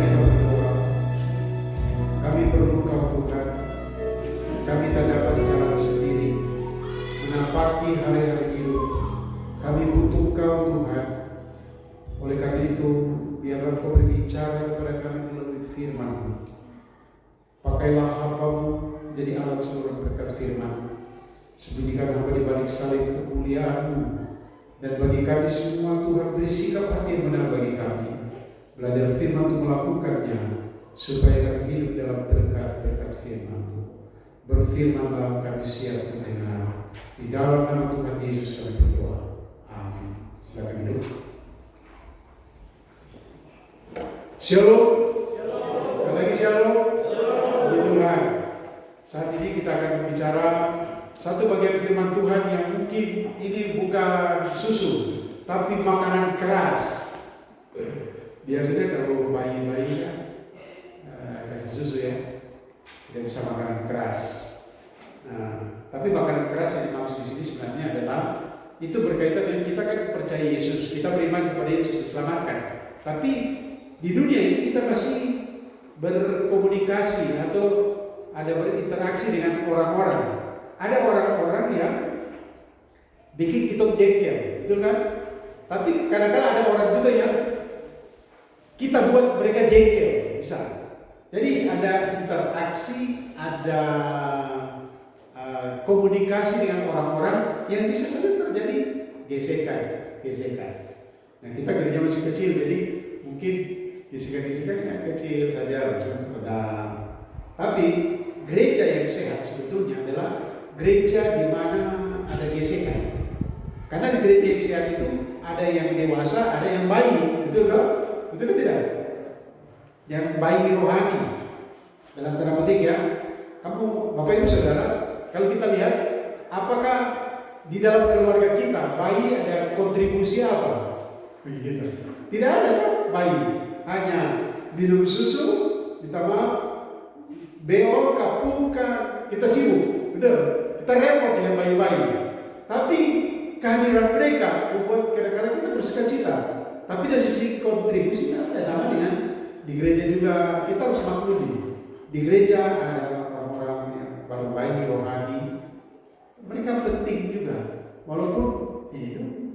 kita berdoa. Kami perlu Kau Tuhan. Kami tak dapat jalan sendiri menapaki hari-hari hidup. Kami butuh Kau Tuhan. Oleh karena itu, biarlah Kau berbicara kepada kami melalui firman-Mu. Pakailah hamba-Mu menjadi alat saluran berkat firman. Sembunyikan hamba di balik salib kemuliaan-Mu. Dan bagi kami semua Tuhan, beri sikap hati yang benar bagi kami. Belajar firman untuk melakukannya, supaya kami hidup dalam berkat-berkat firman-Mu. Berfirmanlah, kami siap mendengar. Di dalam nama Tuhan Yesus kami berdoa. Amin. Silakan duduk. Shalom. Shalom. Lagi shalom. Puji Tuhan. Saat ini kita akan berbicara satu bagian firman Tuhan yang mungkin ini bukan susu, tapi makanan keras. Biasanya kalau bayi-bayi kan kasih susu ya, tidak bisa makanan keras. Nah, tapi makanan keras yang dimaksud di sini sebenarnya adalah itu berkaitan dengan kita kan percaya Yesus, kita beriman kepada Yesus diselamatkan. Tapi di dunia ini kita masih berkomunikasi atau ada berinteraksi dengan orang-orang. Ada orang-orang yang bikin kita jengkel, betul kan? Tapi kadang-kadang ada orang juga yang kita buat mereka jengkel, misalnya. Jadi ada interaksi, ada komunikasi dengan orang-orang yang bisa saja terjadi gesekan. Nah, kita gereja masih kecil, jadi mungkin gesekan yang kecil saja langsung redam. Tapi gereja yang sehat sebetulnya adalah gereja di mana ada gesekan. Karena di gereja yang sehat itu ada yang dewasa, ada yang bayi, betul kan? Betul kan tidak? Yang bayi rohani. Dalam tanda petik ya. Kamu, Bapak Ibu Saudara, kalau kita lihat apakah di dalam keluarga kita bayi ada kontribusi apa? Begitu. Tidak ada kan bayi. Hanya minum susu, minta maaf, beol, kapungka, kita sibuk, betul. Kita repot dengan bayi-bayi. Tapi kehadiran mereka membuat kadang-kadang kita bersukacita. Tapi dari sisi kontribusinya ada sama dengan di gereja juga. Kita harus maklumi. Di gereja ada orang-orang yang baru bayi rohani. Mereka penting juga. Walaupun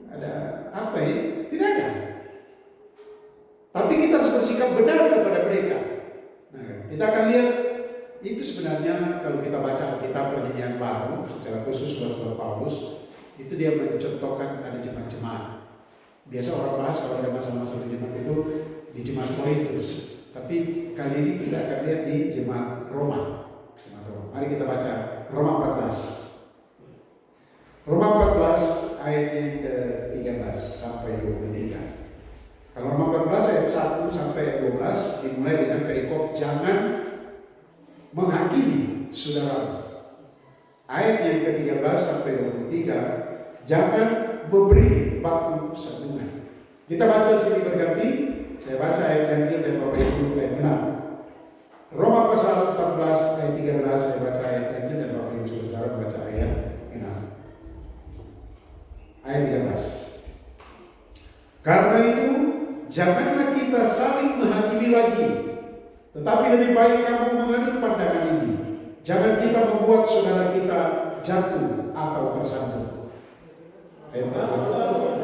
ada apa ya? Tidak ada. Tapi kita harus bersikap benar kepada mereka. Nah, kita akan lihat itu sebenarnya kalau kita baca kitab Perjanjian Baru secara khusus Rasul Paulus, itu dia mencontohkan ada jemaat-jemaat. Biasa orang bahas kalau ada masalah-masalah jemaat itu di jemaat Korintus, tapi kali ini kita akan lihat di jemaat Roma. Mari kita baca Roma 14. Roma 14 ayatnya ke-13 sampai 23. Kalau Roma 14 ayat 1 sampai 12 dimulai dengan perikop jangan menghakimi saudara. Ayat yang ke-13 sampai 23, jangan memberi batu sandungan. Kita baca sini berganti. Saya baca ayat ganjil dan Bapak Ibu ayat 6. Roma pasal 14 ayat 13 saya baca ayat ganjil dan Bapak Ibu Saudara membaca ayat 6. Ayat 13. Karena itu janganlah kita saling menghakimi lagi, tetapi lebih baik kamu menganut pandangan ini. Jangan kita membuat saudara kita jatuh atau tersandung. Ayat 14.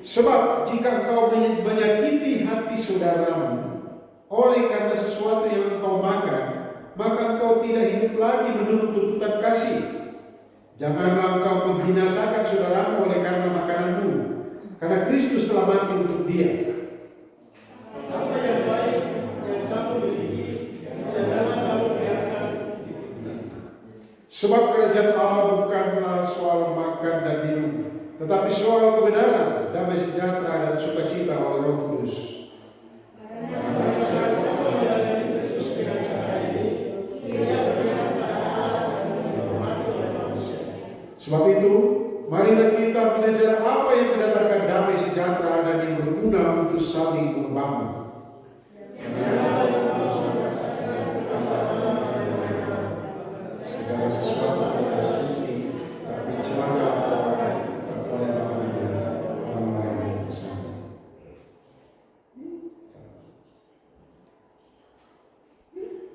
Sebab jika engkau menyakiti hati saudaramu oleh karena sesuatu yang engkau makan, maka engkau tidak hidup lagi menurut tuntutan kasih. Janganlah engkau membinasakan saudaramu oleh karena makananmu, karena Kristus telah mati untuk dia. Apa yang baik yang kamu miliki, janganlah kamu biarkan. Sebab kerajaan Allah bukanlah soal makan dan minum, tetapi soal kebenaran, damai sejahtera dan sukacita oleh Roh Kudus. Sebab itu, marilah kita mengejar apa yang mendatangkan damai sejahtera dan yang berguna untuk saling membangun.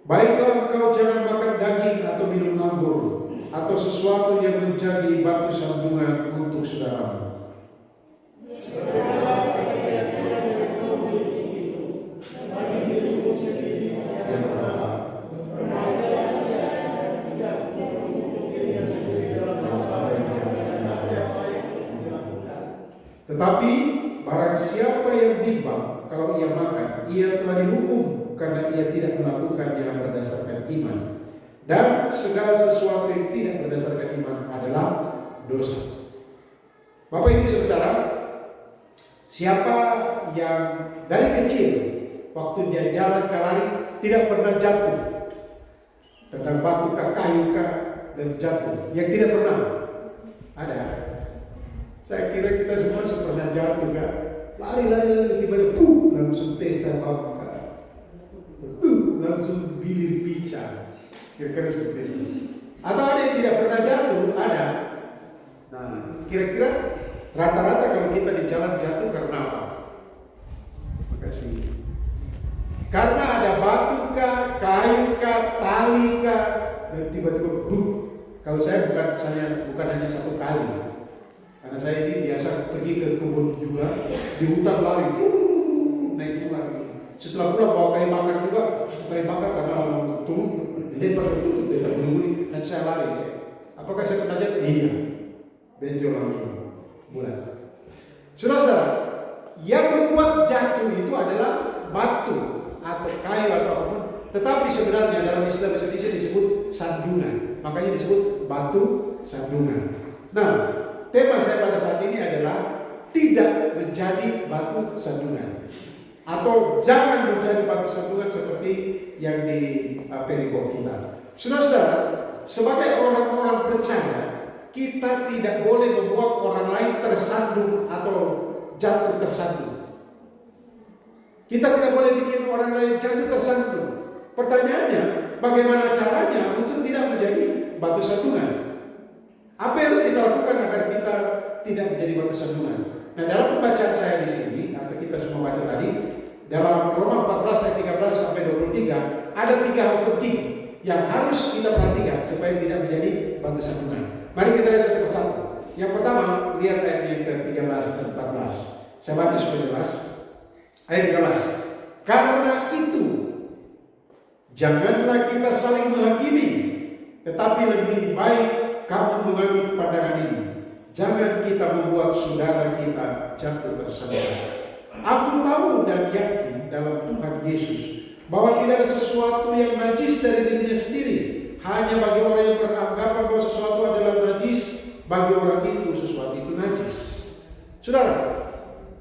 Baiklah engkau jangan makan daging atau minum anggur atau sesuatu yang menjadi batu sandungan untuk saudaramu. Tetapi barang siapa yang bimbang kalau ia makan, ia telah dihukum karena ia tidak melakukannya berdasarkan iman. Dan segala sesuatu yang tidak berdasarkan iman adalah dosa. Bapak Ibu Saudara, siapa yang dari kecil waktu dia jalan ke lari tidak pernah jatuh, tentang batu kah, kayu kah, dan jatuh, yang tidak pernah ada. Saya kira kita semua pernah jatuh kan, lari tiba-tiba langsung tes dan langsung bilir pica, kira-kira seperti itu. Atau ada yang tidak pernah jatuh, ada. Nah, kira-kira rata-rata kalau kita di jalan jatuh karena apa? Makasih. Karena ada batu kah, kayu kah, tali kah, dan tiba-tiba Kalau saya bukan hanya satu kali. Karena saya ini biasa pergi ke kebun juga, di hutan lari, naik lagi. Setelah pulang bawa kayu bakar juga, kayu bakar karena turun, dilempar saya tutup, dia terbunyi, dan saya lari. Apakah saya pernah jatuh? Iya, benjol langsung, bulan. Saudara, yang membuat jatuh itu adalah batu atau kayu atau apapun, tetapi sebenarnya dalam istilah bahasa Indonesia disebut sandungan, makanya disebut batu sandungan. Nah, tema saya pada saat ini adalah tidak menjadi batu sandungan atau jangan menjadi batu sandungan seperti yang di perikop kita. Saudara, sebagai orang-orang percaya, kita tidak boleh membuat orang lain tersandung atau jatuh tersandung. Kita tidak boleh bikin orang lain jatuh tersandung. Pertanyaannya, bagaimana caranya untuk tidak menjadi batu sandungan? Apa yang harus kita lakukan agar kita tidak menjadi batu sandungan? Nah, dalam pembacaan saya di sini, atau kita semua baca tadi, dalam Roma 14 ayat 13 sampai 23, ada 3 hal penting yang harus kita perhatikan supaya tidak menjadi batu sandungan. Mari kita lihat satu persatu. Yang pertama, lihat ayat yang ke-13 dan 14. Saya baca supaya jelas. Ayat 13. Karena itu, janganlah kita saling menghakimi, tetapi lebih baik kamu menganut pandangan ini. Jangan kita membuat saudara kita jatuh tersandung. Aku tahu dan yakin dalam Tuhan Yesus bahwa tidak ada sesuatu yang najis dari dirinya sendiri. Hanya bagi orang yang beranggapan bahwa sesuatu adalah najis, bagi orang itu sesuatu itu najis. Saudara,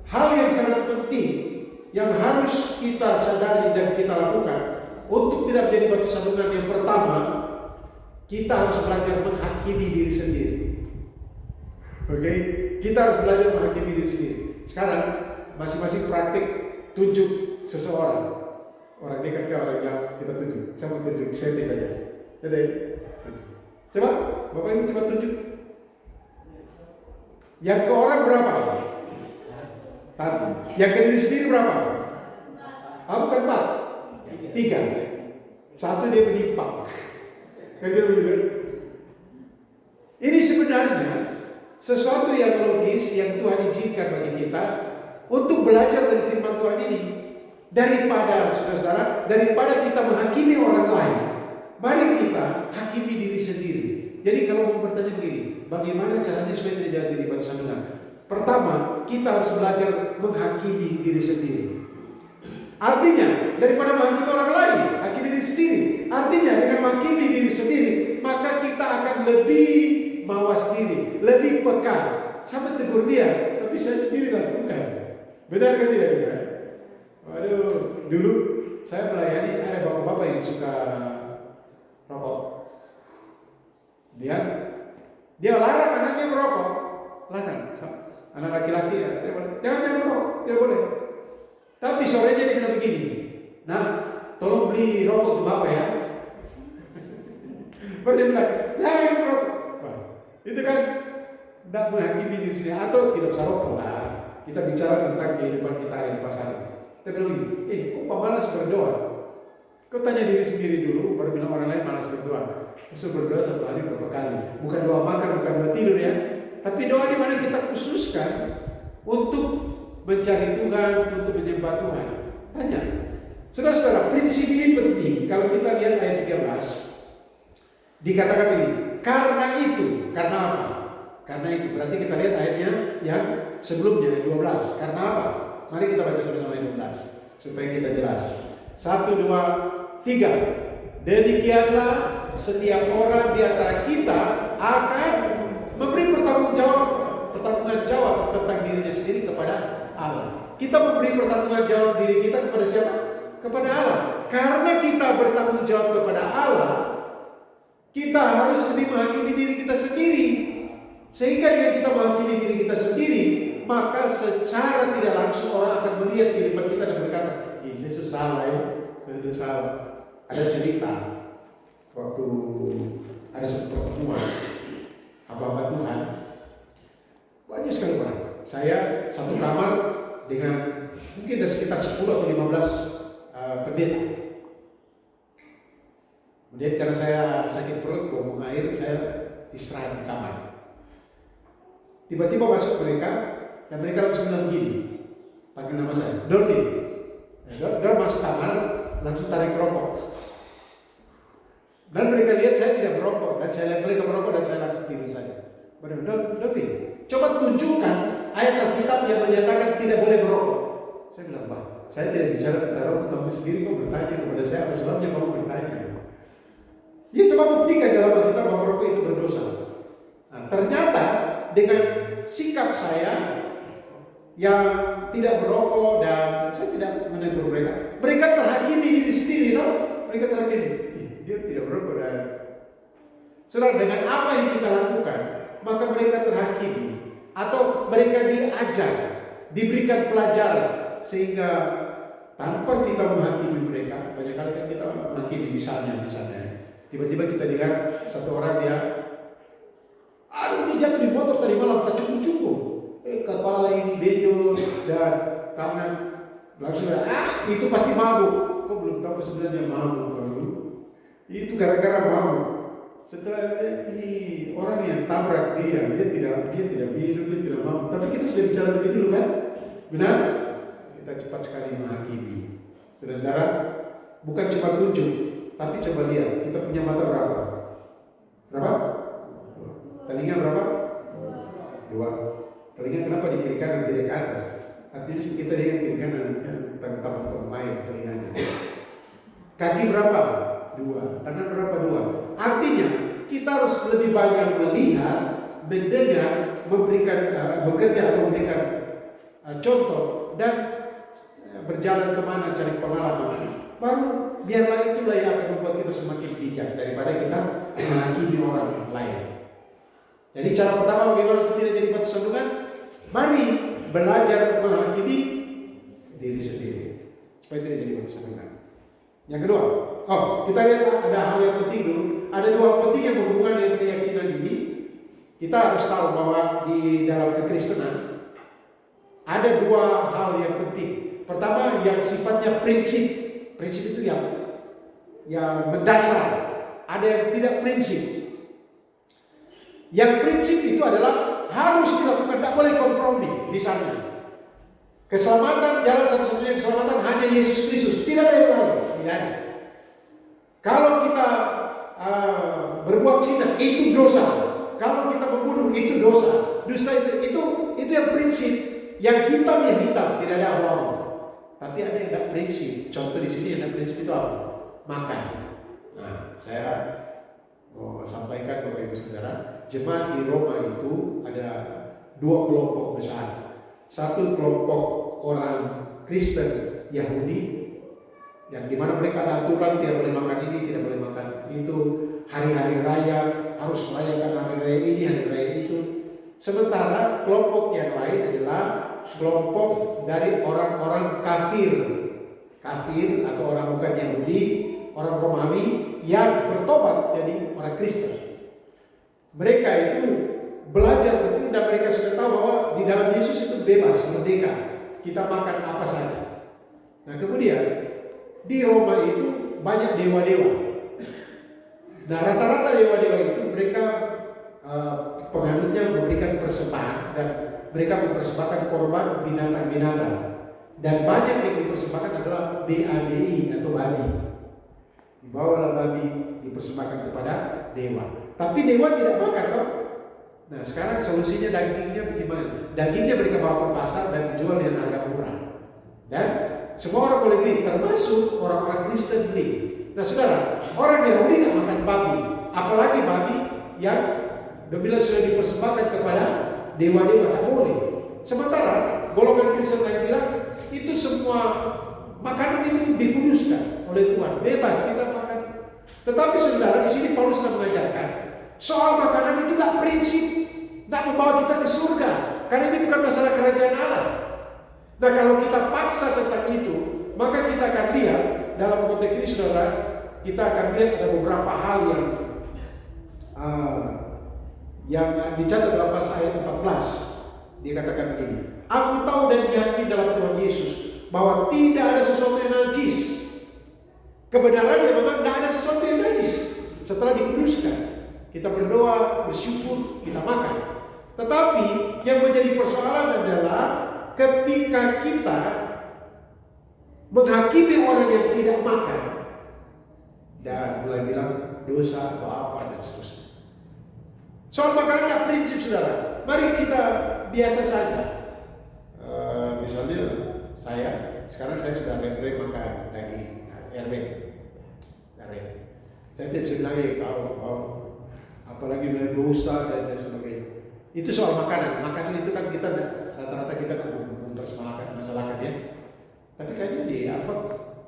hal yang sangat penting yang harus kita sadari dan kita lakukan untuk tidak menjadi batu sandungan, yang pertama, kita harus belajar menghakimi diri sendiri. Oke? Kita harus belajar menghakimi diri sendiri. Sekarang masing-masing praktik tunjuk seseorang. Orang dekat ke orang yang kita tunjuk. Saya mau tunjuk, saya aja. Jadi, coba, Bapak Ibu coba tunjuk. Yang ke orang berapa? 1. Yang ke diri sendiri berapa? Bukan 4. 3. 1 dia menyimpang. Kan dia begitu. Ini sebenarnya sesuatu yang logis yang Tuhan izinkan bagi kita untuk belajar dari firman Tuhan ini. Daripada saudara-saudara, daripada kita menghakimi orang lain, mari kita hakimi diri sendiri. Jadi kalau mau bertanya begini, bagaimana caranya supaya tidak jadi batu sandungan? Pertama, kita harus belajar menghakimi diri sendiri. Artinya, daripada menghakimi orang lain, hakimi diri sendiri. Artinya, dengan menghakimi diri sendiri, maka kita akan lebih mawas diri, lebih peka. Sama tegur dia, tapi saya sendiri lakukan. Benar kan tidak? Benar? Waduh, dulu saya melayani ada bapak-bapak yang suka rokok. Dia larang anaknya merokok. Larang. Anak laki-laki ya, jangan merokok, tidak boleh. Tapi sorenya dia bilang begini, nah, tolong beli rokok untuk bapak ya. Baru dia bilang, jangan merokok. Wah, itu kan tidak menghakimi diri sendiri, atau tidak usah rokok lah. Kita bicara tentang kehidupan kita yang pas hari. Kita bilang begini, kok pemalas berdoa? Kau tanya diri sendiri dulu, baru bilang orang lain malas berdoa. Bisa berdoa satu hari berapa kali? Bukan doa makan, bukan doa tidur ya. Tapi doa di mana kita khususkan untuk mencari Tuhan, untuk menyembah Tuhan. Tanya. Saudara-saudara, prinsip ini penting. Kalau kita lihat ayat 13, dikatakan ini, karena itu, karena apa? Karena itu, berarti kita lihat ayatnya yang sebelumnya, 12. Karena apa? Mari kita baca sama-sama ayat 12, supaya kita jelas. 1, 2, 3. Demikianlah setiap orang di antara kita akan memberi pertanggungan jawab tentang dirinya sendiri kepada Allah. Kita memberi pertanggungan jawab diri kita kepada siapa? Kepada Allah. Karena kita bertanggung jawab kepada Allah, kita harus lebih menghakimi diri kita sendiri. Sehingga dengan kita menghakimi diri kita sendiri, maka secara tidak langsung orang akan melihat kehidupan kita dan berkata, Yesus salah ya, Yesus salah. Ada cerita waktu ada satu pertemuan hamba Tuhan, banyak sekali orang. Saya satu kamar dengan mungkin ada sekitar 10 atau 15 pendeta. Kemudian karena saya sakit perut, buang air, saya istirahat di kamar. Tiba-tiba masuk mereka dan mereka langsung bilang begini, panggil nama saya, Dolphin. Dia masuk kamar, langsung tarik rokok. Dan mereka lihat saya tidak merokok, dan saya lihat mereka merokok dan saya langsung tidur saja. Dolphin, coba tunjukkan ayat Alkitab yang menyatakan tidak boleh merokok. Saya bilang, Pak, saya tidak bicara tentang rokok, kamu sendiri kok bertanya kepada saya, apa sebabnya kamu bertanya? Ya coba buktikan dalam Alkitab bahwa merokok itu berdosa. Nah, ternyata dengan sikap saya yang tidak merokok dan saya tidak menegur mereka, mereka terhakimi diri sendiri, no? Mereka terhakimi, dia tidak merokok dan saudara, dengan apa yang kita lakukan, maka mereka terhakimi atau mereka diajar, diberikan pelajaran sehingga tanpa kita menghakimi mereka, banyak kali kan kita menghakimi misalnya tiba-tiba kita lihat satu orang dia jatuh di motor tadi malam, tak cukup. Kepala ini benjol dan tangan langsung itu pasti mabuk. Kok belum tahu sebenarnya mabuk baru? Itu gara-gara mabuk. Setelah orang yang tabrak dia tidak minum, dia tidak mabuk. Tapi kita sudah bicara lebih dulu kan? Benar? Kita cepat sekali menghakimi. Saudara-saudara, bukan cuma tunjuk, tapi coba lihat, kita punya mata berapa? Berapa? Telinga berapa? 2. Telinga kenapa di kiri kanan, tidak ke atas? Artinya kita dengan kiri kanan, tempat main telinganya. Kaki berapa? 2. Tangan berapa? 2. Artinya kita harus lebih banyak melihat, mendengar, memberikan bekerja atau memberikan contoh dan berjalan kemana cari pengalaman. Baru biarlah itulah yang akan membuat kita semakin bijak daripada kita menghakimi orang lain. Jadi cara pertama bagaimana untuk tidak jadi batu sandungan? Mari belajar menghakimi diri sendiri supaya tidak jadi batu sandungan. Yang kedua, kita lihat ada hal yang penting dulu. Ada 2 penting yang berhubungan dengan keyakinan ini. Kita harus tahu bahwa di dalam kekristenan ada 2 hal yang penting. Pertama yang sifatnya prinsip. Prinsip itu yang mendasar. Ada yang tidak prinsip. Yang prinsip itu adalah harus dilakukan, tak boleh kompromi. Misalnya, keselamatan, jalan satu-satunya keselamatan hanya Yesus Kristus, tidak ada yang lain, tidak ada. Kalau kita berbuat zina itu dosa, kalau kita membunuh itu dosa, dusta itu yang prinsip, yang hitam ya hitam, tidak ada abu-abu. Tapi ada yang tidak prinsip. Contoh di sini yang tidak prinsip itu apa? Makan. Nah, saya mau sampaikan Bapak Ibu Saudara, jemaat di Roma itu ada 2 kelompok besar. Satu kelompok orang Kristen Yahudi yang dimana mereka ada aturan tidak boleh makan ini, tidak boleh makan itu, hari-hari raya harus rayakan hari raya ini, hari raya itu. Sementara kelompok yang lain adalah kelompok dari orang-orang kafir atau orang bukan Yahudi, orang Romawi yang bertobat jadi orang Kristen. Mereka itu belajar betul dan mereka sudah tahu bahwa di dalam Yesus itu bebas, merdeka. Kita makan apa saja. Nah kemudian di Roma itu banyak dewa-dewa. Nah, rata-rata dewa-dewa itu mereka penganutnya memberikan persembahan dan mereka mempersembahkan korban binatang-binatang. Dan banyak yang dipersembahkan adalah BABI atau babi. Dibawalah babi dipersembahkan kepada dewa. Tapi dewa tidak makan toh. Nah, sekarang solusinya dagingnya bagaimana? Dagingnya mereka bawa ke pasar dan dijual dengan harga murah. Dan semua orang boleh beli, termasuk orang-orang Kristen beli. Nah, saudara, orang Yahudi tidak makan babi, apalagi babi yang bila sudah dipersembahkan kepada dewa-dewa, tidak boleh. Sementara golongan Kristen lain bilang itu semua makanan ini dikuduskan oleh Tuhan, bebas kita makan. Tetapi saudara, di sini Paulus sedang mengajarkan soal makanan itu tidak prinsip, tidak membawa kita ke surga, karena ini bukan masalah kerajaan Allah. Nah, kalau kita paksa tentang itu, maka kita akan lihat dalam konteks ini, saudara, kita akan lihat ada beberapa hal yang dicatat dalam pasal ayat 14. Dia katakan begini: Aku tahu dan yakin dalam Tuhan Yesus bahwa tidak ada sesuatu yang najis. Kebenarannya memang tidak ada sesuatu yang najis. Setelah dikuduskan, kita berdoa, bersyukur, kita makan. Tetapi yang menjadi persoalan adalah ketika kita menghakimi orang yang tidak makan dan mulai bilang dosa atau apa dan seterusnya. Soal makanannya prinsip, saudara. Mari kita biasa saja. Misalnya sekarang saya sudah RW makan daging RW. Saya tidak bisa bilang kau apalagi bilang dosa dan sebagainya. Itu soal makanan. Makanan itu kan kita rata-rata kita mempermasalahkan ya. Tapi kayaknya di Alfat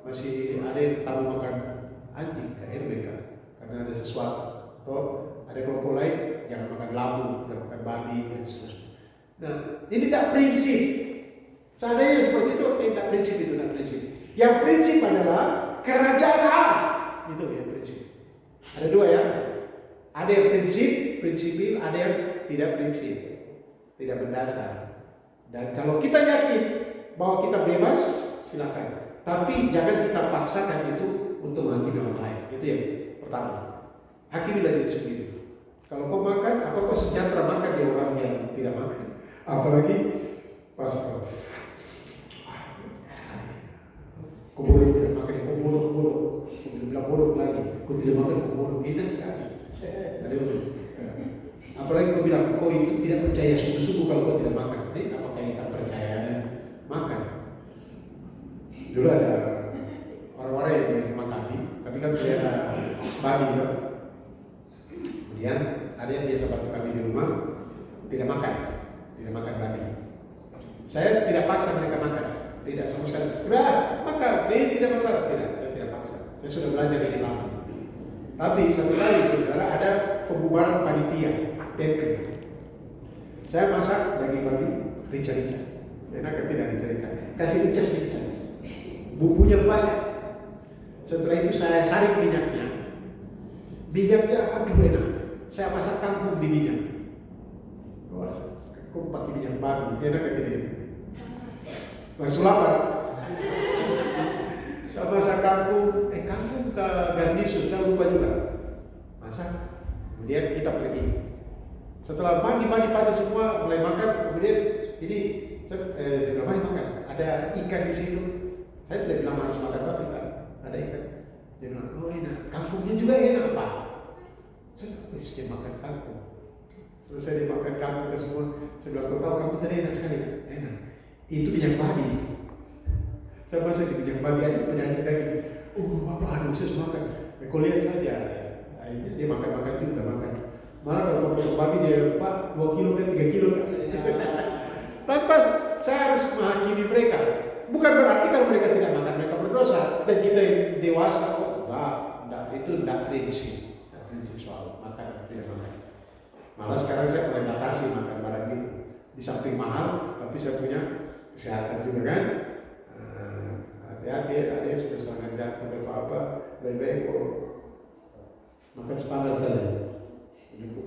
masih ada yang tahu makan anjing ke RW kan, karena ada sesuatu. Atau ada kelompok lain jangan makan lambu, jangan makan babi dan seterusnya. Nah, ini tidak prinsip. Seandainya seperti itu, tidak prinsip itu tidak prinsip. Yang prinsip adalah kerajaan Allah. Itu yang prinsip. Ada dua ya. Ada yang prinsipil, ada yang tidak prinsip, tidak berdasar. Dan kalau kita yakin bahwa kita bebas, silakan. Tapi jangan kita paksakan itu untuk menghakimi orang lain. Itu yang pertama. Hakimilah diri sendiri. Kalau kau makan, apa kau sejahtera makan di orang yang tidak makan? Apalagi pas kau boleh tidak makan, kau bodoh. Kau bilang bodoh lagi. Kau tidak makan, kau bodoh. Enak sekali. Apalagi kau bilang kau itu tidak percaya sungguh-sungguh kalau kau tidak makan. Apakah kita percaya dan makan? Dulu ada orang-orang yang di rumah kami, tapi kan ada babi kan. Kemudian ada yang biasa bantu kami di rumah, tidak makan babi. Saya tidak paksa mereka makan, tidak sama sekali. Makan, tidak masalah, saya tidak paksa. Saya sudah belajar ini lama. Tapi satu kali saudara ada pembubaran panitia, teken. Saya masak daging babi rica-rica. Enak kan tidak rica-rica? Kasih rica-rica. Bumbunya banyak. Setelah itu saya saring minyaknya. Minyaknya aduh enak. Saya masak kangkung di minyak. Wah, kok pakai minyak babi? Enak kan tidak itu? Langsung lapar. Saya masak kangkung ke garnisun, saya lupa juga. Masak. Kemudian kita pergi. Setelah mandi pati semua, mulai makan. Kemudian ini saya bilang makan. Ada ikan di situ. Saya tidak bilang harus makan babi kan, ada ikan. Dia bilang, oh enak, kangkungnya juga enak Pak. Saya makan kangkung. Selesai dimakan kangkung ke semua, saya bilang, kau tahu kangkung tadi enak sekali kan? Enak. Itu minyak babi itu. Saya masak di minyak babi ada penyanyi daging. Bapak aduh saya makan. Kau lihat saja. Akhirnya dia makan juga makan. Malah kalau potong babi dia Pak 2 kilo kan 3 kilo kan. Tanpa saya harus menghakimi mereka. Bukan berarti kalau mereka tidak makan mereka berdosa dan kita yang dewasa itu tidak prinsip soal makan atau tidak makan. Malah sekarang saya mulai batasi makan barang itu. Di samping mahal, tapi saya punya kesehatan juga kan. Hati-hati, ada yang sudah serangan jantung atau apa, baik-baik kok makan standar saja. Itu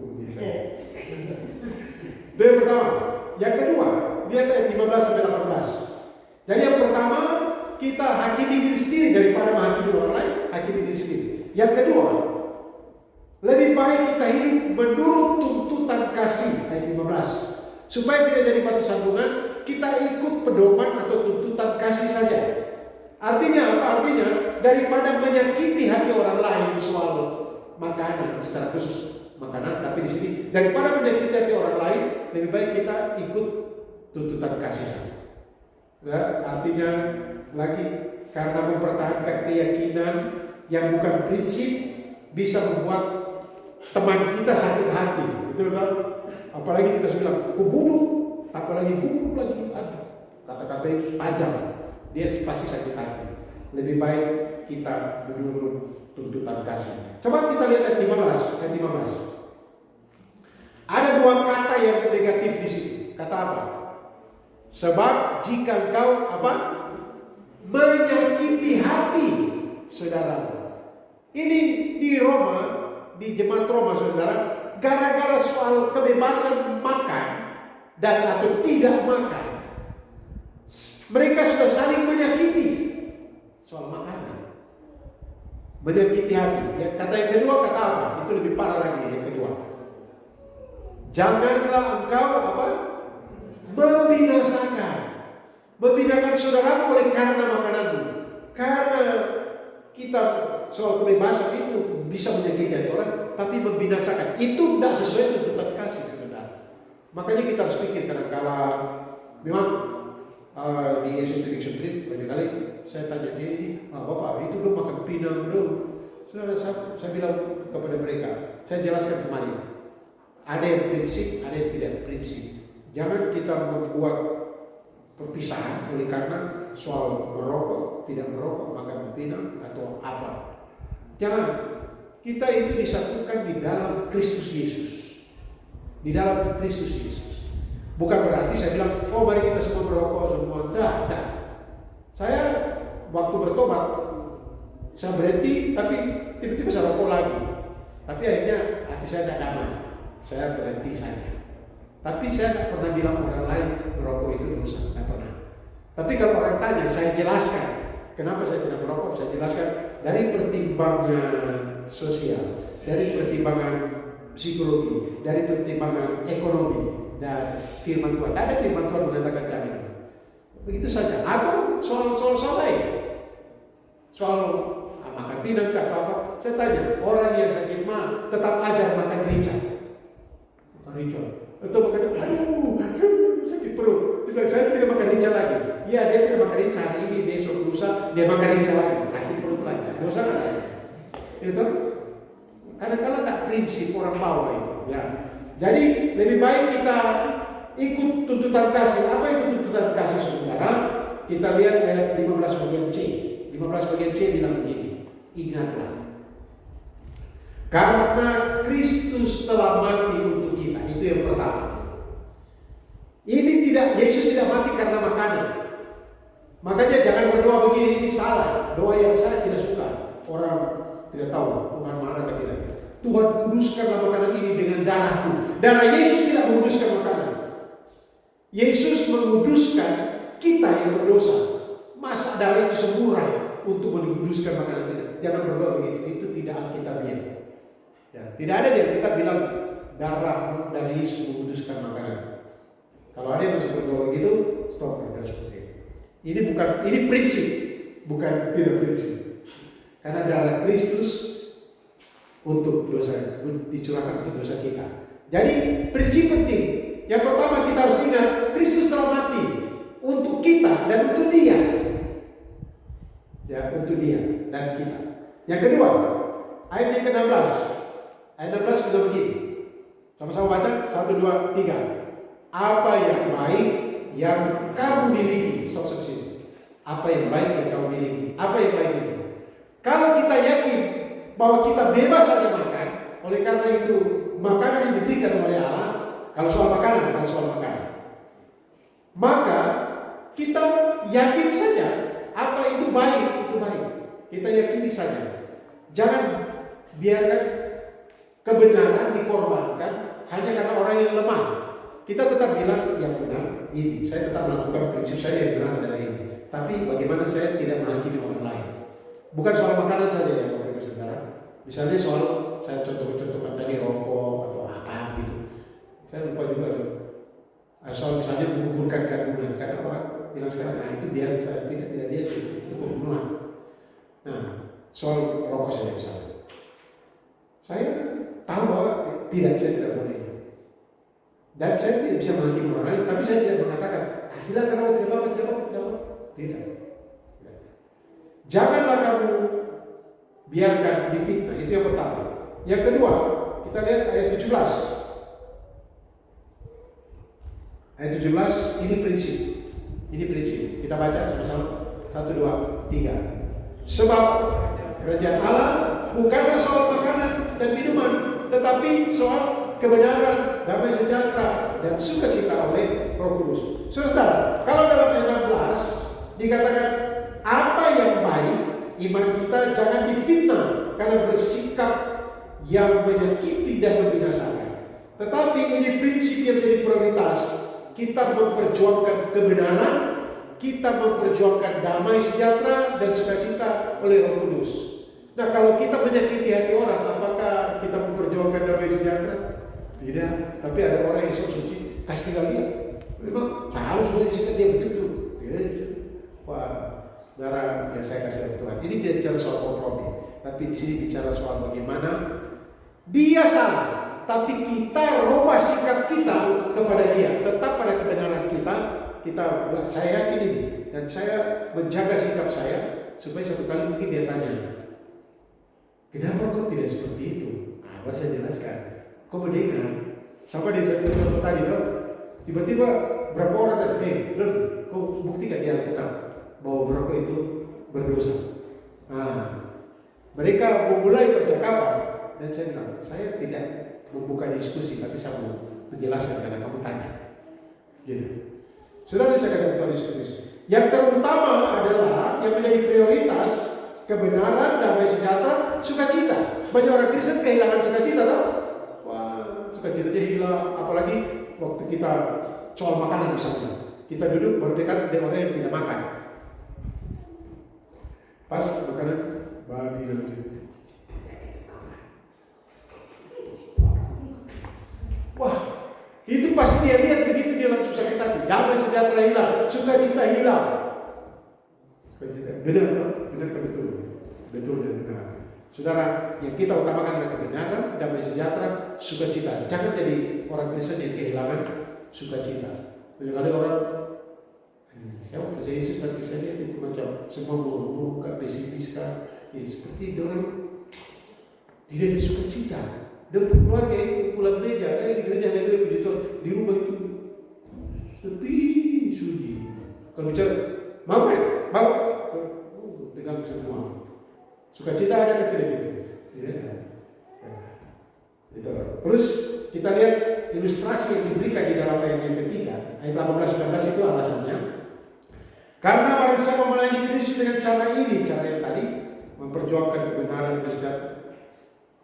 yang pertama. Yang kedua, lihat ayat 15-18. Jadi yang pertama, kita hakimi diri sendiri daripada menghakimi orang lain, hakimi sendiri. Yang kedua, lebih baik kita hidup menurut tuntutan kasih, ayat 15. Supaya tidak jadi batu sandungan, kita ikut pedoman atau tuntutan kasih saja. Artinya apa? Artinya daripada menyakiti hati orang lain soal makanan, secara khusus makanan, tapi di sini daripada menyakiti hati orang lain, lebih baik kita ikut tuntutan kasih saja. Nah, artinya lagi karena mempertahankan keyakinan yang bukan prinsip bisa membuat teman kita sakit hati, betul kan? Apalagi kita bilang kubunuh, apalagi bunuh lagi, kata-kata itu tajam, dia pasti sakit hati. Lebih baik kita menurut tuntutan kasih. Coba kita lihat ayat 15. Ayat 15. Ada dua kata yang negatif di situ. Kata apa? Sebab jika engkau apa? Menyakiti hati saudara. Ini di Roma, di jemaat Roma saudara, gara-gara soal kebebasan makan dan atau tidak makan, mereka sudah saling menyakiti soal makanan, menyakiti hati. Ya, kata yang kedua kata apa? Itu lebih parah lagi yang kedua. Janganlah engkau apa? Membinasakan saudaramu oleh karena makananmu. Karena kita soal kebebasan itu bisa menyakiti hati orang, tapi membinasakan itu tidak sesuai tuntutan kasih sebenarnya. Makanya kita harus pikir kadang-kala memang di esentrik banyak kali saya tanya dia ini, Bapak itu dong makan pinang dong. Saya bilang kepada mereka, saya jelaskan kemarin, ada yang prinsip, ada yang tidak prinsip. Jangan kita membuat perpisahan oleh karena soal merokok, tidak merokok, makan pinang atau apa. Jangan. Kita itu disatukan di dalam Kristus Yesus. Di dalam Kristus Yesus. Bukan berarti saya bilang, oh mari kita semua merokok semua. Tidak. Saya waktu bertobat, saya berhenti, tapi tiba-tiba saya rokok lagi. Tapi akhirnya hati saya tidak damai. Saya berhenti saja. Tapi saya tidak pernah bilang orang lain merokok itu dosa. Tidak pernah. Tapi kalau orang tanya, saya jelaskan. Kenapa saya tidak merokok? Saya jelaskan dari pertimbangan sosial, dari pertimbangan psikologi, dari pertimbangan ekonomi, dan firman Tuhan. Tidak ada firman Tuhan mengatakan jangan. Begitu saja. Atau soal lain. Soal makan pinang atau apa. Saya tanya, orang yang sakit mah tetap ajar makan rica. Makan rica. Atau makan, sakit perut. Saya tidak makan rica lagi. Ya, dia tidak makan rica hari ini, besok lusa dia makan rica lagi. Sakit perut lagi. Dosa kan? Itu kadang-kadang tidak prinsip orang bawah itu. Ya. Jadi lebih baik kita ikut tuntutan kasih. Apa itu tuntutan kasih saudara? Kita lihat ayat 15 bagian C. 15 bagian C bilang begini. Ingatlah. Karena Kristus telah mati untuk kita. Itu yang pertama. Yesus tidak mati karena makanan. Makanya jangan berdoa begini, ini salah. Doa yang saya tidak suka. Orang tidak tahu Tuhan marah atau tidak. Tuhan kuduskanlah makanan ini dengan darahku. Darah Yesus tidak menguduskan makanan. Yesus menguduskan kita yang berdosa. Masa darah itu semurah untuk menguduskan makanan kita? Jangan berdoa begitu. Itu tidak alkitabiah. Ya, tidak ada yang kita bilang darah dari Yesus menguduskan makanan. Kalau ada yang masih berdoa begitu, stop berdoa seperti itu. Ini prinsip, bukan tidak prinsip. Karena darah Kristus untuk dosa, dicurahkan untuk dosa kita. Jadi prinsip penting. Yang pertama kita harus ingat, Kristus telah mati untuk kita dan untuk dia. Ya, untuk dia dan kita. Yang kedua, ayat yang ke-16. Ayat 16 sudah begini. Sama-sama baca, 1, 2, 3. Apa yang baik yang kamu miliki? Stop sampai sini. Apa yang baik yang kamu miliki? Apa yang baik itu? Kalau kita yakin bahwa kita bebas saja makan, oleh karena itu makanan yang diberikan oleh Allah, kalau soal makanan, maka kita yakin saja apa itu baik, itu baik. Kita yakini saja. Jangan biarkan kebenaran dikorbankan hanya karena orang yang lemah. Kita tetap bilang yang benar ini. Saya tetap melakukan prinsip saya yang benar adalah ini. Tapi bagaimana saya tidak menghakimi orang lain. Bukan soal makanan saja yang mereka Bapak Saudara. Misalnya soal saya contohkan tadi rokok atau apa gitu. Saya lupa juga loh. Soal misalnya menggugurkan kandungan, karena orang bilang sekarang, nah itu biasa, saya tidak biasa, itu pembunuhan. Nah, soal rokok saya misalnya, saya tahu bahwa saya tidak boleh itu. Dan saya tidak bisa menghakimi orang lain, tapi saya tidak mengatakan, silakan kalau tidak apa-apa. Tidak. Janganlah kamu biarkan difitnah, itu yang pertama. Yang kedua, kita lihat ayat 17. Ayat 17, ini prinsip. Kita baca sama-sama. 1, 2, 3. Sebab kerajaan Allah bukanlah soal makanan dan minuman, tetapi soal kebenaran, damai sejahtera, dan sukacita oleh Roh Kudus. Saudara, kalau dalam ayat 16 dikatakan apa yang baik, iman kita jangan difitnah karena bersikap yang menyakiti dan membinasakan. Tetapi ini prinsip yang menjadi prioritas. Kita memperjuangkan kebenaran, kita memperjuangkan damai sejahtera dan sukacita oleh Roh Kudus. Nah, kalau kita menyakiti hati orang, apakah kita memperjuangkan damai sejahtera? Tidak. Tapi ada orang yang sok suci, kasih tinggal dia. Memang harus menyikat dia begitu. Wah, saudara, ya saya kasih Tuhan. Ini tidak bicara soal kompromi, tapi di sini bicara soal bagaimana dia salah. Tapi kita rubah sikap kita kepada dia, tetap pada kebenaran kita. Saya yakin ini, dan saya menjaga sikap saya supaya satu kali mungkin dia tanya, kenapa kok tidak seperti itu? Baru saya jelaskan. Kok mendengar? Sama di satu tadi tuh, tiba-tiba berapa orang tadi, kau buktikan di Alkitab bahwa merokok itu berdosa. Nah, mereka memulai percakapan dan saya bilang, saya tidak membuka diskusi, tapi saya mau menjelaskan karena kamu tanya. Gitu. Sudah saya katakan Tuhan Yesus. Yang terutama adalah yang menjadi prioritas kebenaran, damai sejahtera, sukacita. Banyak orang Kristen kehilangan sukacita, tak? Wah, sukacitanya hilang. Apalagi waktu kita soal makanan misalnya, kita duduk baru dekat dengan orang yang tidak makan. Pas makanan babi dan sini. Wah, itu pasti dia lihat begitu dia langsung sakit hati. Damai sejahtera hilang, sukacita hilang. Sukacita, benar betul dan benar. Saudara, yang kita utamakan adalah kebenaran, damai sejahtera, sukacita. Jangan jadi orang Kristen yang kehilangan sukacita. Banyak kali orang, saya waktu saya Yesus tapi saya lihat itu macam semua buka pesimis kan, seperti orang tidak ada sukacita. Dan keluarga itu pulang gereja, di gereja ada dua puji Tuhan, di rumah itu sepi sunyi. Kalau bicara, mau tegang semua. Sukacita ada atau tidak gitu? Tidak ada. Itu. Terus kita lihat ilustrasi yang diberikan di dalam ayat yang ketiga, ayat 18-19 itu alasannya. Karena barang siapa melayani Kristus dengan cara ini, cara yang tadi, memperjuangkan kebenaran dan sejahtera,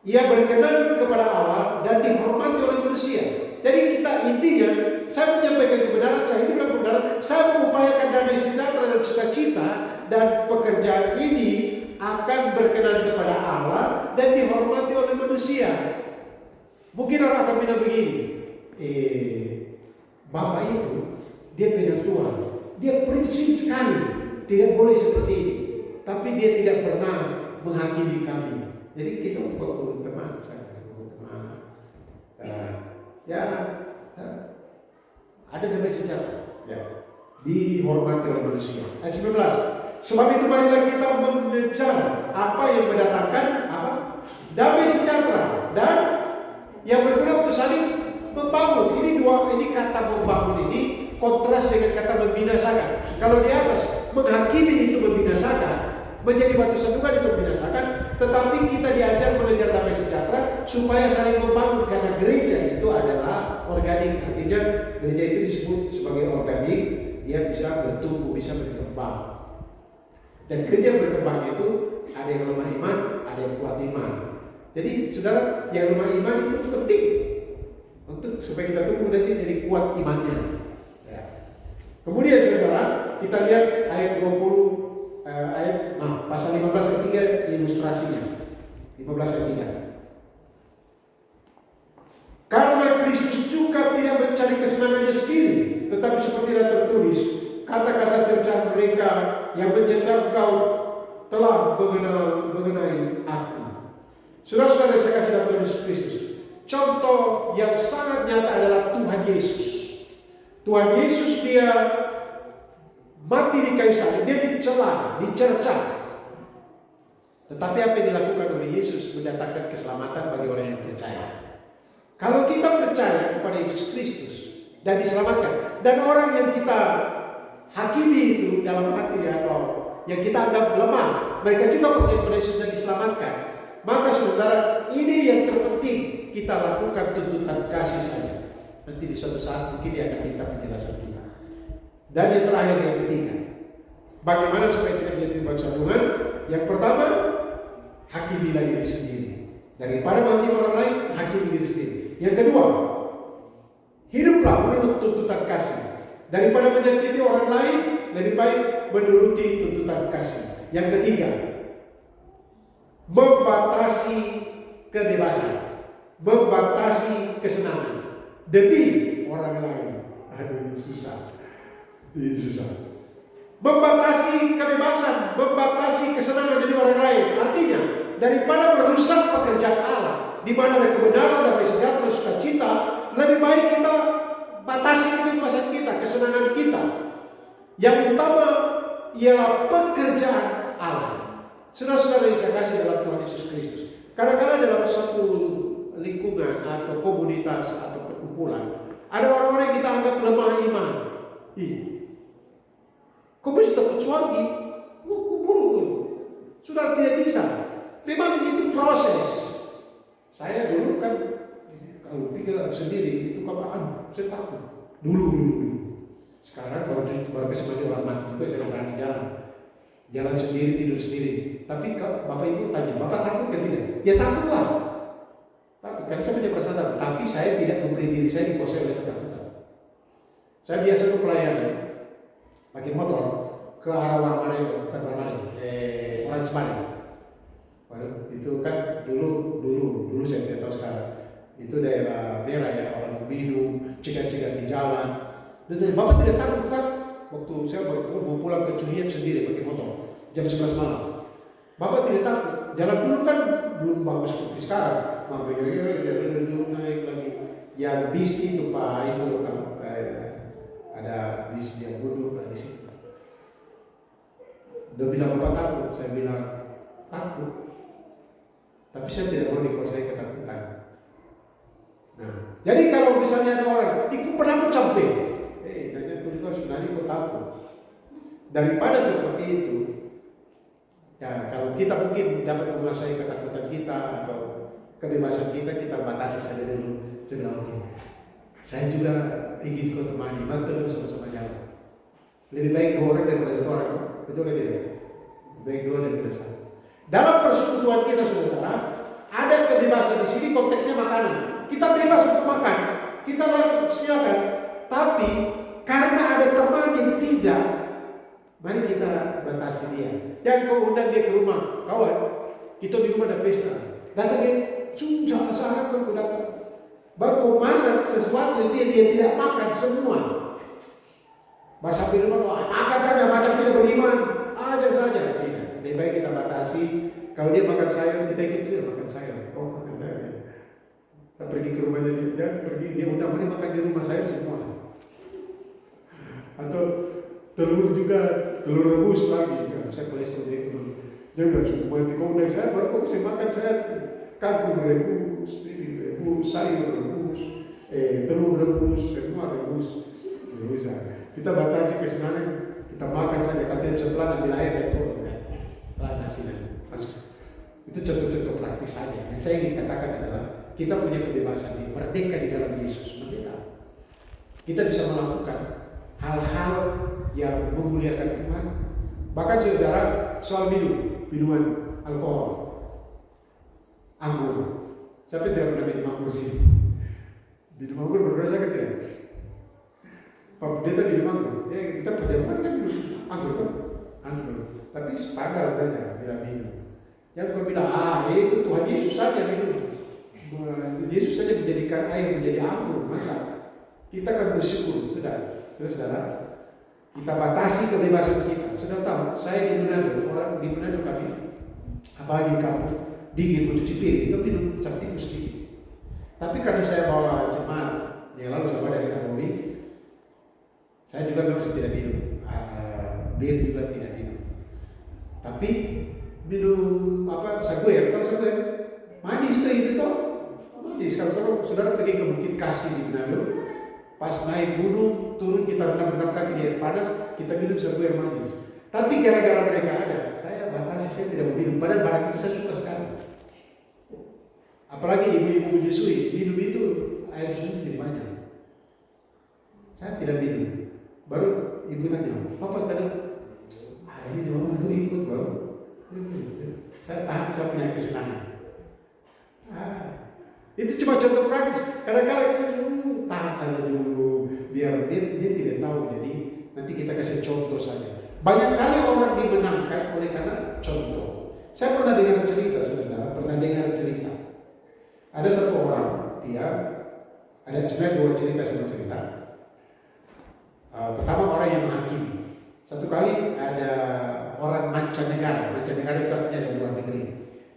ia berkenan kepada Allah dan dihormati oleh manusia. Jadi kita intinya, saya menyampaikan kebenaran, saya hidupkan kebenaran, saya mengupayakan damai sejahtera dan sukacita, dan pekerjaan ini akan berkenan kepada Allah dan dihormati oleh manusia. Mungkin orang akan bilang begini, Bapak itu dia penentuan, dia prinsip sekali, tidak boleh seperti ini, tapi dia tidak pernah menghakimi kami. Jadi kita membuat teman, ada damai sejahtera, dihormati oleh manusia. Ayat 19. Sebab itu marilah kita mengejar apa yang mendatangkan damai sejahtera dan yang berguna untuk saling membangun. Ini kata membangun ini kontras dengan kata membinasakan. Kalau di atas menghakimi itu membinasakan, menjadi batu sandungan itu membinasakan, tetapi kita diajar mengejar damai sejahtera supaya saling membangun, karena gereja itu adalah organik. Artinya gereja itu disebut sebagai organik, dia bisa bertumbuh, bisa berkembang. Dan gereja berkembang itu ada yang lemah iman, ada yang kuat iman. Jadi saudara, yang lemah iman itu penting untuk supaya kita tumbuh nanti jadi kuat imannya. Kemudian saudara, kita lihat ayat 20 pasal 15 ketiga ilustrasinya. 15 ayat 3. Karena Kristus juga tidak mencari kesenangannya sendiri, tetapi seperti yang tertulis, kata-kata cercah mereka yang mencercah engkau telah mengenai aku. Saudara-saudara saya kasih dalam Tuhan Yesus Kristus, contoh yang sangat nyata adalah Tuhan Yesus. Tuhan Yesus dia mati di kayu salib, dia dicela, dicercah. Tetapi apa yang dilakukan oleh Yesus mendatangkan keselamatan bagi orang yang percaya. Kalau kita percaya kepada Yesus Kristus dan diselamatkan, dan orang yang kita hakimi itu dalam hati atau yang kita anggap lemah, mereka juga percaya kepada Yesus dan diselamatkan, maka saudara, ini yang terpenting kita lakukan tuntutan kasih saja. Nanti di suatu saat mungkin dia akan minta penjelasan kita. Dan yang terakhir, yang ketiga, bagaimana supaya tidak menjadi bangsa Tuhan? Yang pertama, hakimilah diri sendiri. Daripada menghakimi orang lain, hakimi diri sendiri. Yang kedua, hiduplah menurut tuntutan kasih. Daripada menyakiti orang lain, lebih baik menuruti tuntutan kasih. Yang ketiga, membatasi kebebasan, membatasi kesenangan demi orang lain. Aduh, susah. Ini susah. Membatasi kebebasan, membatasi kesenangan demi orang lain. Artinya, daripada merusak pekerjaan Allah, di mana ada kebenaran, damai sejahtera, sukacita, lebih baik kita batasi kebebasan kita, kesenangan kita. Yang utama ialah pekerjaan Allah. Saudara-saudara yang saya kasih dalam Tuhan Yesus Kristus, kadang-kadang dalam satu lingkungan atau komunitas atau perkumpulan, ada orang-orang yang kita anggap lemah iman. Kau mesti takut suami? Sudah tidak bisa. Memang itu proses. Saya dulu kan kalau pikir sendiri itu kapan? Saya takut. Dulu. Sekarang baru kesempatan orang mati juga saya berani jalan sendiri, tidur sendiri. Tapi kalau Bapak Ibu tanya, Bapak takut kan tidak? Ya takutlah. Takut. Kan saya punya perasaan, tapi saya tidak memberi diri saya dikuasai oleh ketakutan. Saya biasa ke pelayanan pakai motor ke arah Warmane, orang Semarang. Itu kan dulu saya tidak tahu sekarang. Itu daerah merah ya, orang minum, cegat-cegat di jalan. Dan Bapak tidak takut kan? Waktu saya mau pulang ke Cunian sendiri pakai motor jam 11 malam. Bapak tidak takut. Jalan dulu kan belum bagus seperti sekarang. Bapak naik lagi. Yang bis itu Pak, itu ada bis yang duduk di situ. Dia bilang Bapak takut, saya bilang takut. Tapi saya tidak mau dikuasai ketakutan. Nah, jadi kalau misalnya ada orang, ikut penakut sampai, jangan aku juga sebenarnya aku takut. Daripada seperti itu, ya kalau kita mungkin dapat menguasai ketakutan kita atau kebebasan kita, kita batasi saja dulu. Saya bilang oke, saya juga ingin kau temani, mari terus sama-sama jalan. Lebih baik 2 orang daripada 1 orang, betul kan tidak? Lebih baik 2 daripada 1. Dalam persekutuan kita saudara, ada kebebasan di sini konteksnya makanan. Kita bebas untuk makan, kita silakan. Tapi karena ada teman yang tidak, mari kita batasi dia. Jangan kau undang dia ke rumah, kawan. Kita di rumah ada pesta, datang dia, jangan saran kau datang. Baru kau masak sesuatu itu yang dia tidak makan semua. Baru sampai rumah, makan saja macam tidak beriman, ajar saja. Tidak, lebih baik kita batasi. Kalau dia makan sayur, kita ikut dia makan sayur. Oh, makan sayur. Saya pergi ke rumahnya dia pergi, dia undang mari makan di rumah saya semua. Atau telur juga, telur rebus lagi. Saya kolesterol dia telur. Dia bilang semua itu kau undang saya, baru kau bisa makan saya. Kangkung rebus, sayur rebus, telur rebus, semua rebus. Kita batasi kesenangan, kita makan saja. Kalau tidak setelah ambil air dan telan nasi masuk. Itu contoh-contoh praktis saja. Yang saya ingin katakan adalah kita punya kebebasan ini, merdeka di dalam Yesus, merdeka. Kita bisa melakukan hal-hal yang memuliakan Tuhan. Bahkan saudara, soal minuman alkohol, anggur. Siapa tidak pernah minum anggur sih? Minum anggur berdosa kan tidak? Pak Pendeta minum anggur, kita perjalanan kan minum anggur kan? Anggur. Tapi sepagal saja bila minum. Yang kau bilang, itu Tuhan Yesus saja minum. Yesus saja menjadikan air menjadi anggur, masa kita akan bersyukur, sudah, saudara. Kita batasi kebebasan kita. Sudah tahu, saya di Manado, orang di Manado kami, apalagi di kampung, dingin mencuci piring, itu minum cap tikus sedikit. Tapi karena saya bawa jemaat yang lalu sama dari Kamomi, saya juga memang tidak minum, bir juga tidak minum. Tapi minum saguer, tahu saguer? Manis tuh itu toh. Manis. Kalau saudara pergi ke Bukit Kasih di Manado, pas naik gunung, turun kita rendam-rendam kaki di air panas, kita minum saguer manis. Tapi gara-gara mereka ada, saya batasi, saya tidak mau minum. Padahal barang itu saya suka sekali. Apalagi ibu-ibu menyusui, minum itu air susu jadi banyak. Saya tidak minum. Baru ibu tanya, Papa tadi, ini orang itu ikut baru. Saya tahan, saya punya kesenangan. Itu cuma contoh praktis. Kadang-kadang tahan saja dulu, biar dia tidak tahu. Jadi nanti kita kasih contoh saja. Banyak kali orang dimenangkan oleh karena contoh. Saya pernah dengar cerita, saudara. Ada satu orang, dia ada sebenarnya dua cerita sama cerita. Pertama orang yang menghakimi. Satu kali ada orang mancanegara itu artinya dari luar negeri.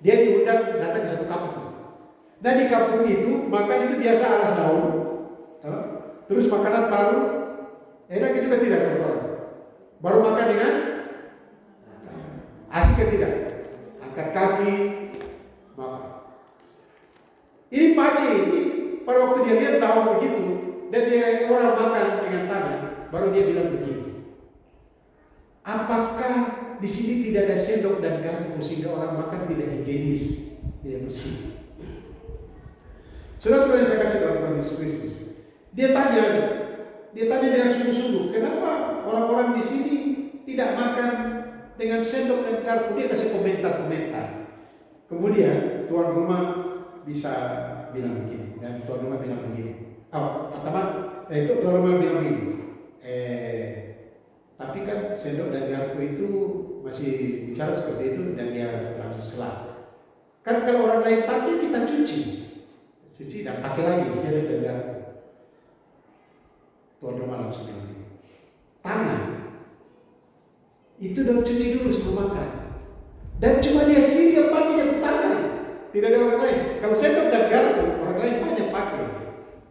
Dia diundang datang ke satu kampung. Nah di kampung itu makan itu biasa alas daun, terus makanan baru, enak itu kan tidak kotor. Baru makan dengan asik kan tidak, angkat kaki, makan. Ini pace ini pada waktu dia lihat daun begitu dan dia orang makan dengan tangan, baru dia bilang begini. Apakah di sini tidak ada sendok dan garpu sehingga orang makan tidak higienis, tidak bersih? Saudara-saudara yang saya kasih dalam Tuhan Yesus Kristus, dia tanya dengan sungguh-sungguh, kenapa orang-orang di sini tidak makan dengan sendok dan garpu? Dia kasih komentar. Kemudian tuan rumah bisa bilang begini, dan tuan rumah bilang begini. Pertama, tuan rumah bilang begini. Tapi kan sendok dan garpu itu masih bicara seperti itu dan dia langsung selah. Kan kalau orang lain pakai kita cuci dan pakai lagi sendok dan garpu. Tuan rumah langsung bilang begini. Tangan itu dalam cuci dulu sebelum makan. Dan cuma dia sendiri yang pakai yang tangan. Tidak ada orang lain. Kalau sendok dan garpu orang lain banyak pakai.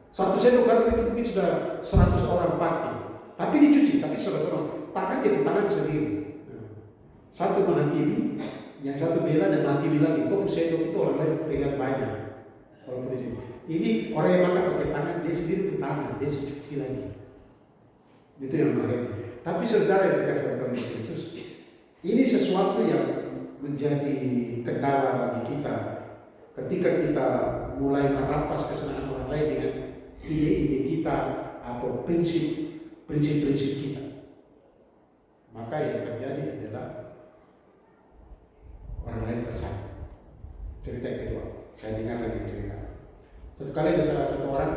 Satu sendok garpu itu mungkin sudah 100 orang pakai. Tapi dicuci, tapi saudara-saudara, tangan dia tangan sendiri. Satu menghakimi, yang satu bela dan menghakimi lagi. Kok sendok itu orang lain pegang banyak. Kalau ini orang yang makan pakai tangan, dia sendiri ke tangan, dia cuci lagi. Itu yang menarik. Tapi saudara yang saya kasih Tuhan Yesus, ini sesuatu yang menjadi kendala bagi kita ketika kita mulai merampas kesenangan orang lain dengan ide-ide kita atau prinsip-prinsip kita. Maka yang terjadi adalah orang lain tersakit. Cerita yang kedua, saya dengar lagi cerita. Satu kali ada salah satu orang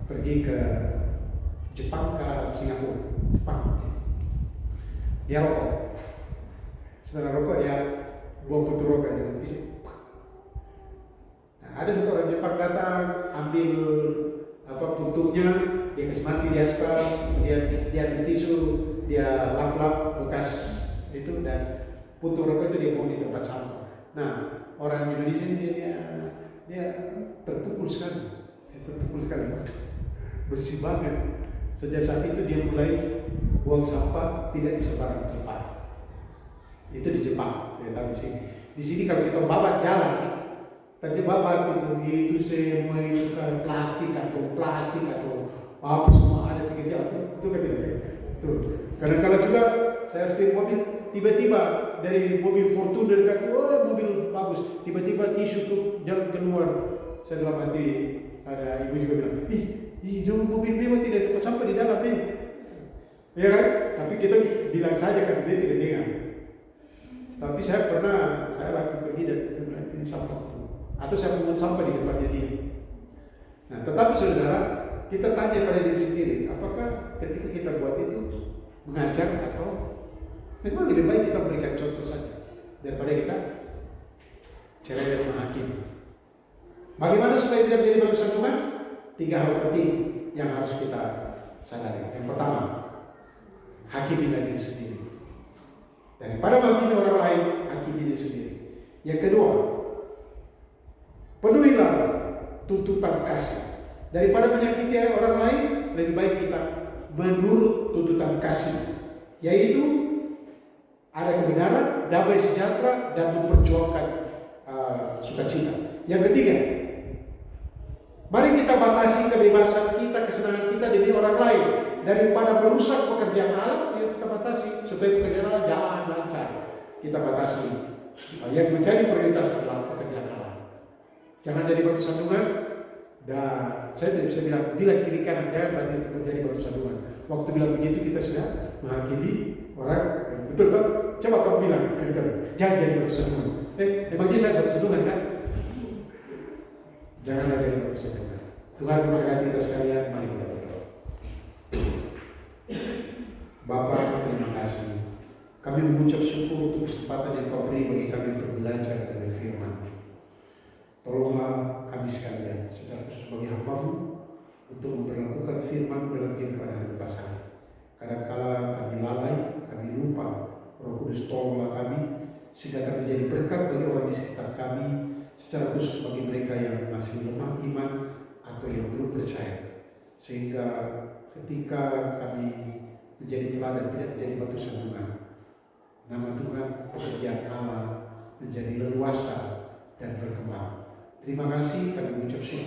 pergi ke Jepang ke Singapura. Dia rokok. Setelah rokok dia buang putu rokok seperti itu. Nah, ada satu orang Jepang datang ambil putunya, dia kasih mati di aspal, dia ambil tisu, dia lap-lap bekas itu dan putu rokok itu dia buang di tempat sampah. Nah, orang Indonesia dia terpukul sekali, bersih banget. Sejak saat itu dia mulai buang sampah tidak di sembarang tempat. Itu di Jepang, tidak tahu di sini. Di sini kalau kita babat jalan, tadi babat itu semua itu kan plastik atau apa semua ada pinggir jalan. Itu kan tidak. Tuh. Kadang-kadang juga saya setir mobil, tiba-tiba dari mobil Fortuner dekat, mobil bagus, tiba-tiba tisu tuh jalan keluar. Saya dalam hati ada ibu juga bilang, jauh mobil memang tidak dapat sampai di dalam ya kan? Tapi kita bilang saja kan dia tidak dengar. Tapi saya lagi pergi dan bilang ini sampah atau saya pungut sampah di depannya dia. Nah, tetapi saudara, kita tanya pada diri sendiri, apakah ketika kita buat itu mengajar atau memang lebih baik kita memberikan contoh saja daripada kita cerewet menghakimi. Bagaimana supaya tidak menjadi batu sandungan? 3 hal penting yang harus kita sadari. Yang pertama, hakimi diri sendiri. Daripada menghakimi orang lain, hakimi diri sendiri. Yang kedua, penuhilah tuntutan kasih. Daripada menyakiti orang lain, lebih baik kita menurut tuntutan kasih, yaitu ada kebenaran, damai sejahtera, dan memperjuangkan sukacita. Yang ketiga, mari kita batasi kebebasan kita, kesenangan kita demi orang lain. Daripada merusak pekerjaan Allah, yuk kita batasi supaya pekerjaan Allah jalan lancar. Kita batasi. Yang menjadi prioritas adalah pekerjaan Allah. Jangan jadi batu sandungan. Dan saya tidak bisa bilang kiri kanan, jangan berarti menjadi batu sandungan. Waktu bilang begitu kita sudah menghakimi orang. Betul tak? Coba kamu bilang kiri kanan, jangan jadi batu sandungan. Emang dia saya batu sandungan kan? Janganlah jadi batu sandungan. Tuhan memberkati kita sekalian. Mari kita berdoa. Bapa, terima kasih. Kami mengucap syukur untuk kesempatan yang Kau beri bagi kami untuk belajar dari firman. Tolonglah kami sekalian secara khusus bagi hamba-Mu untuk memperlakukan firman dalam kehidupan harian. Kadang-kala kami lalai, kami lupa. Roh Kudus tolonglah kami sehingga kami menjadi berkat bagi orang di sekitar kami, secara khusus bagi mereka yang masih lemah iman atau yang belum percaya, sehingga ketika kami menjadi teladan tidak menjadi batu sandungan, nama Tuhan, pekerjaan Allah menjadi leluasa dan berkembang. Terima kasih, kami mengucap syukur